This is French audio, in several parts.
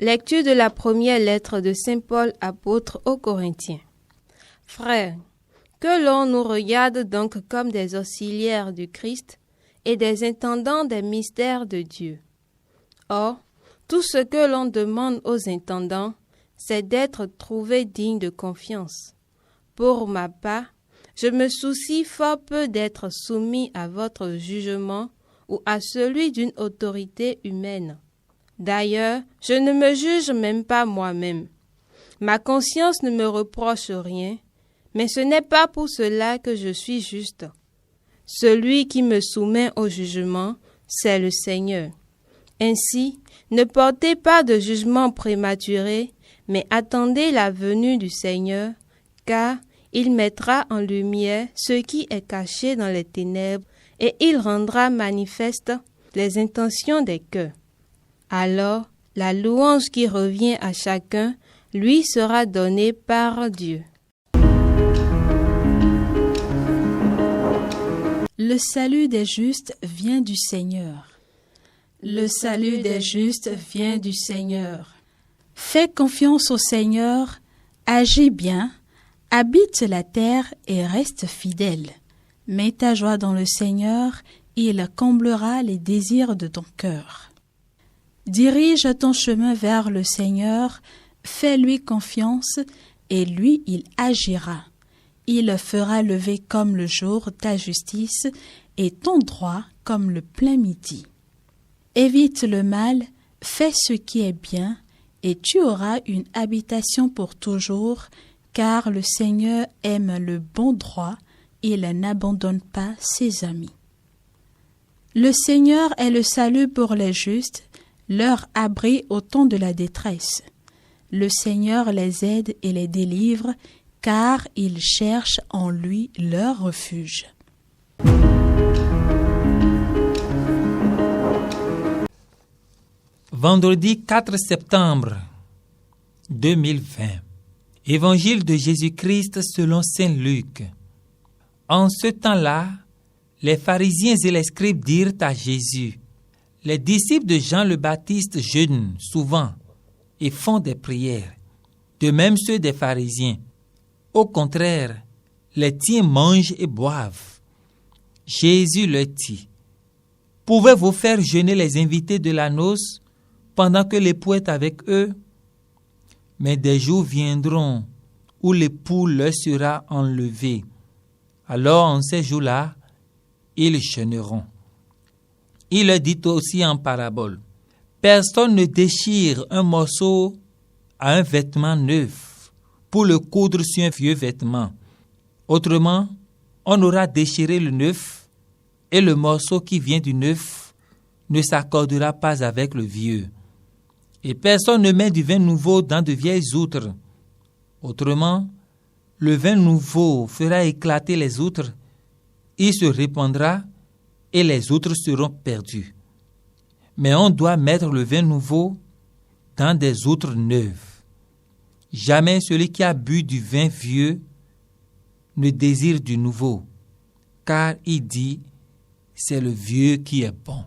Lecture de la première lettre de Saint Paul apôtre aux Corinthiens. Frères, que l'on nous regarde donc comme des auxiliaires du Christ et des intendants des mystères de Dieu. Or, tout ce que l'on demande aux intendants, c'est d'être trouvés dignes de confiance. Pour ma part, je me soucie fort peu d'être soumis à votre jugement ou à celui d'une autorité humaine. D'ailleurs, je ne me juge même pas moi-même. Ma conscience ne me reproche rien, mais ce n'est pas pour cela que je suis juste. Celui qui me soumet au jugement, c'est le Seigneur. Ainsi, ne portez pas de jugement prématuré, mais attendez la venue du Seigneur, car il mettra en lumière ce qui est caché dans les ténèbres et il rendra manifeste les intentions des cœurs. Alors, la louange qui revient à chacun lui sera donnée par Dieu. Le salut des justes vient du Seigneur. Le salut des justes vient du Seigneur. Fais confiance au Seigneur, agis bien, habite la terre et reste fidèle. Mets ta joie dans le Seigneur, il comblera les désirs de ton cœur. Dirige ton chemin vers le Seigneur, fais-lui confiance et lui il agira. Il fera lever comme le jour ta justice et ton droit comme le plein midi. Évite le mal, fais ce qui est bien et tu auras une habitation pour toujours, car le Seigneur aime le bon droit, il n'abandonne pas ses amis. Le Seigneur est le salut pour les justes, leur abri au temps de la détresse. Le Seigneur les aide et les délivre, car ils cherchent en lui leur refuge. Vendredi 4 septembre 2020. Évangile de Jésus-Christ selon saint Luc. En ce temps-là, les pharisiens et les scribes dirent à Jésus: les disciples de Jean le Baptiste jeûnent souvent et font des prières, de même ceux des pharisiens. Au contraire, les tiens mangent et boivent. Jésus leur dit: pouvez-vous faire jeûner les invités de la noce pendant que l'époux est avec eux? Mais des jours viendront où l'époux leur sera enlevé. Alors en ces jours-là, ils jeûneront. Il leur dit aussi en parabole: personne ne déchire un morceau à un vêtement neuf pour le coudre sur un vieux vêtement. Autrement, on aura déchiré le neuf et le morceau qui vient du neuf ne s'accordera pas avec le vieux. Et personne ne met du vin nouveau dans de vieilles outres. Autrement, le vin nouveau fera éclater les outres, il se répandra et les outres seront perdues. Mais on doit mettre le vin nouveau dans des outres neuves. Jamais celui qui a bu du vin vieux ne désire du nouveau, car il dit: c'est le vieux qui est bon.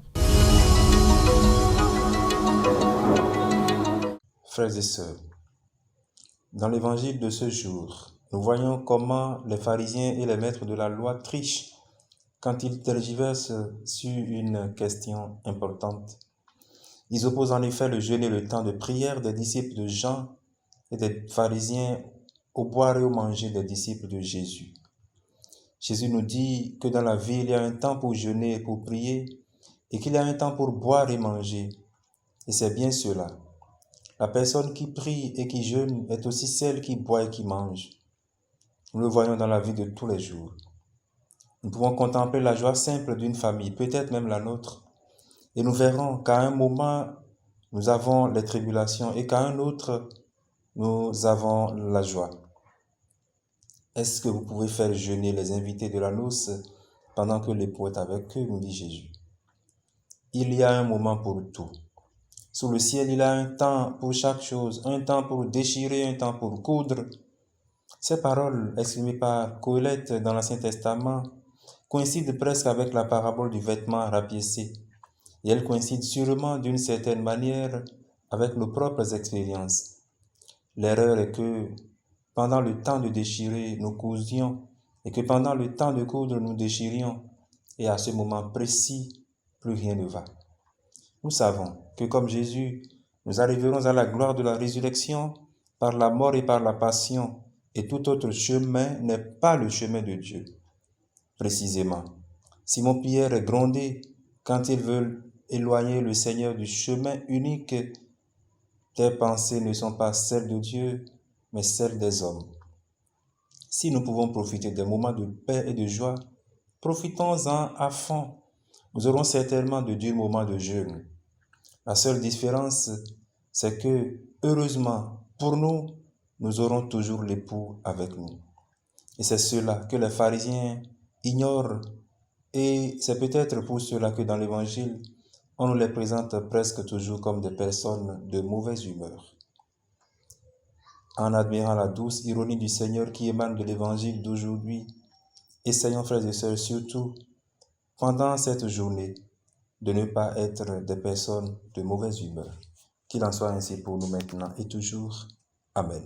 Frères et sœurs, dans l'évangile de ce jour, nous voyons comment les pharisiens et les maîtres de la loi trichent quand ils tergiversent sur une question importante. Ils opposent en effet le jeûne et le temps de prière des disciples de Jean et des pharisiens au boire et au manger des disciples de Jésus. Jésus nous dit que dans la vie, il y a un temps pour jeûner et pour prier, et qu'il y a un temps pour boire et manger. Et c'est bien cela. La personne qui prie et qui jeûne est aussi celle qui boit et qui mange. Nous le voyons dans la vie de tous les jours. Nous pouvons contempler la joie simple d'une famille, peut-être même la nôtre, et nous verrons qu'à un moment, nous avons les tribulations et qu'à un autre, nous avons la joie. Est-ce que vous pouvez faire jeûner les invités de la noce pendant que l'époux est avec eux, nous dit Jésus. Il y a un moment pour tout. Sous le ciel, il y a un temps pour chaque chose, un temps pour déchirer, un temps pour coudre. Ces paroles exprimées par Colette dans l'Ancien Testament coïncident presque avec la parabole du vêtement rapiécé. Et elles coïncident sûrement d'une certaine manière avec nos propres expériences. L'erreur est que pendant le temps de déchirer, nous cousions, et que pendant le temps de coudre, nous déchirions, et à ce moment précis, plus rien ne va. Nous savons que comme Jésus, nous arriverons à la gloire de la résurrection par la mort et par la passion, et tout autre chemin n'est pas le chemin de Dieu. Précisément, Simon-Pierre est grondé quand ils veulent éloigner le Seigneur du chemin unique. Tes pensées ne sont pas celles de Dieu, mais celles des hommes. Si nous pouvons profiter des moments de paix et de joie, profitons-en à fond. Nous aurons certainement de durs moments de jeûne. La seule différence, c'est que, heureusement, pour nous, nous aurons toujours l'époux avec nous. Et c'est cela que les pharisiens ignorent, et c'est peut-être pour cela que dans l'Évangile, on nous les présente presque toujours comme des personnes de mauvaise humeur. En admirant la douce ironie du Seigneur qui émane de l'Évangile d'aujourd'hui, essayons, frères et sœurs, surtout, pendant cette journée, de ne pas être des personnes de mauvaise humeur. Qu'il en soit ainsi pour nous maintenant et toujours. Amen.